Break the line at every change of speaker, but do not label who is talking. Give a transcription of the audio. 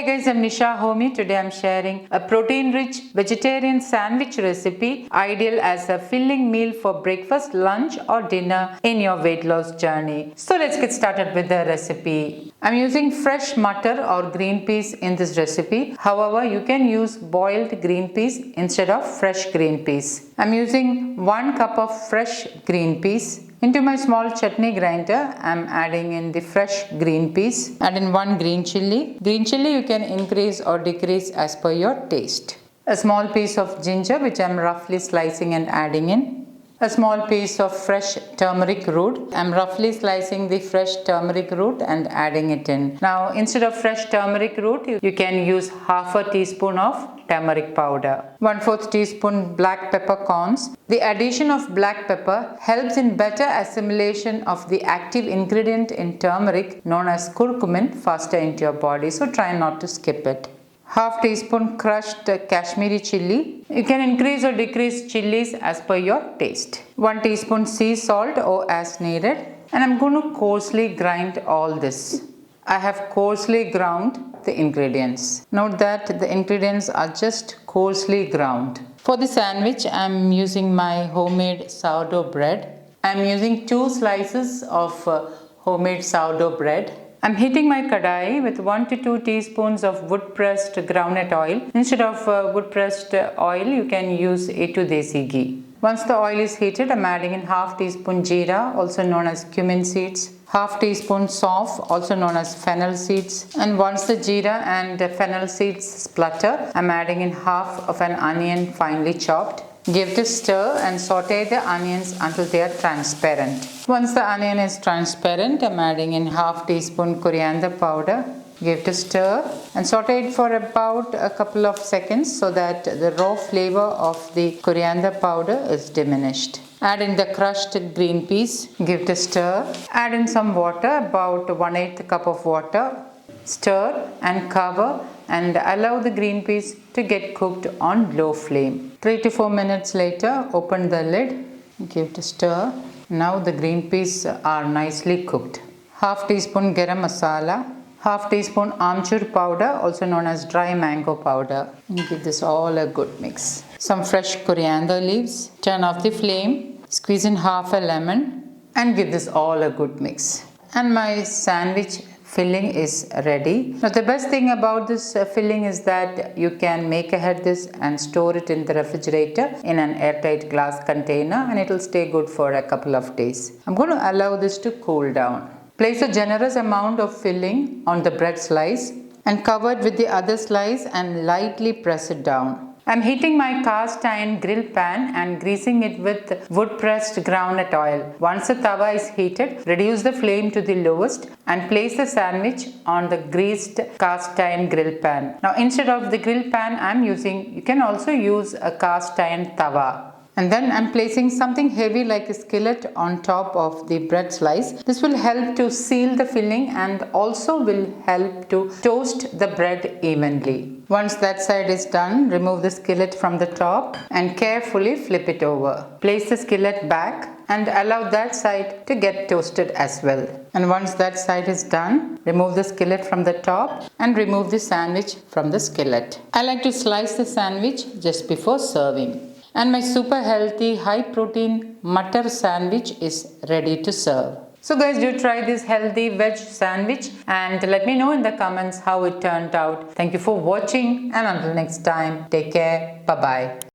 Hey guys, I'm Nisa Homey. Today I'm sharing a protein-rich vegetarian sandwich recipe ideal as a filling meal for breakfast, lunch or dinner in your weight loss journey. So let's get started with the recipe. I'm using fresh matar or green peas in this recipe. However, you can use boiled green peas instead of fresh green peas. I'm using 1 cup of fresh green peas. Into my small chutney grinder, I'm adding in the fresh green peas. Add in 1 green chilli. Green chilli you can increase or decrease as per your taste. A small piece of ginger which I'm roughly slicing and adding in. A small piece of fresh turmeric root. I'm roughly slicing the fresh turmeric root and adding it in. Now instead of fresh turmeric root, you can use half a teaspoon of turmeric powder. 1/4 teaspoon black peppercorns. The addition of black pepper helps in better assimilation of the active ingredient in turmeric known as curcumin faster into your body, so try not to skip it. Half teaspoon crushed Kashmiri chilli. You can increase or decrease chillis as per your taste. 1 teaspoon sea salt or as needed. And I'm going to coarsely grind all this. I have coarsely ground the ingredients. Note that the ingredients are just coarsely ground. For the sandwich, I'm using my homemade sourdough bread. I'm using 2 slices of homemade sourdough bread. I'm heating my kadai with 1 to 2 teaspoons of wood-pressed groundnut oil. Instead of wood-pressed oil, you can use A2 desi ghee. Once the oil is heated, I'm adding in half teaspoon jeera, also known as cumin seeds, half teaspoon sauf, also known as fennel seeds. And once the jeera and fennel seeds splutter, I'm adding in half of an onion finely chopped. Give it a stir and saute the onions until they are transparent. Once the onion is transparent, I'm adding in half teaspoon coriander powder. Give it a stir and saute it for about a couple of seconds so that the raw flavor of the coriander powder is diminished. Add in the crushed green peas. Give it a stir. Add in some water, about 1/8 cup of water. Stir and cover and allow the green peas to get cooked on low flame. 3 to 4 minutes later, open the lid. Give it a stir. Now the green peas are nicely cooked. Half teaspoon garam masala. Half teaspoon amchur powder, also known as dry mango powder. Give this all a good mix. Some fresh coriander leaves. Turn off the flame. Squeeze in half a lemon and give this all a good mix. And my sandwich filling is ready. Now the best thing about this filling is that you can make ahead this and store it in the refrigerator in an airtight glass container and it will stay good for a couple of days. I'm going to allow this to cool down. Place a generous amount of filling on the bread slice and cover it with the other slice and lightly press it down. I'm heating my cast iron grill pan and greasing it with wood-pressed groundnut oil. Once the tawa is heated, reduce the flame to the lowest and place the sandwich on the greased cast iron grill pan. Now instead of the grill pan you can also use a cast iron tawa. And then I'm placing something heavy like a skillet on top of the bread slice. This will help to seal the filling and also will help to toast the bread evenly. Once that side is done, remove the skillet from the top and carefully flip it over. Place the skillet back and allow that side to get toasted as well. And once that side is done, remove the skillet from the top and remove the sandwich from the skillet. I like to slice the sandwich just before serving. And my super healthy high protein matar sandwich is ready to serve. So guys, do try this healthy veg sandwich and let me know in the comments how it turned out. Thank you for watching and until next time, take care. Bye bye.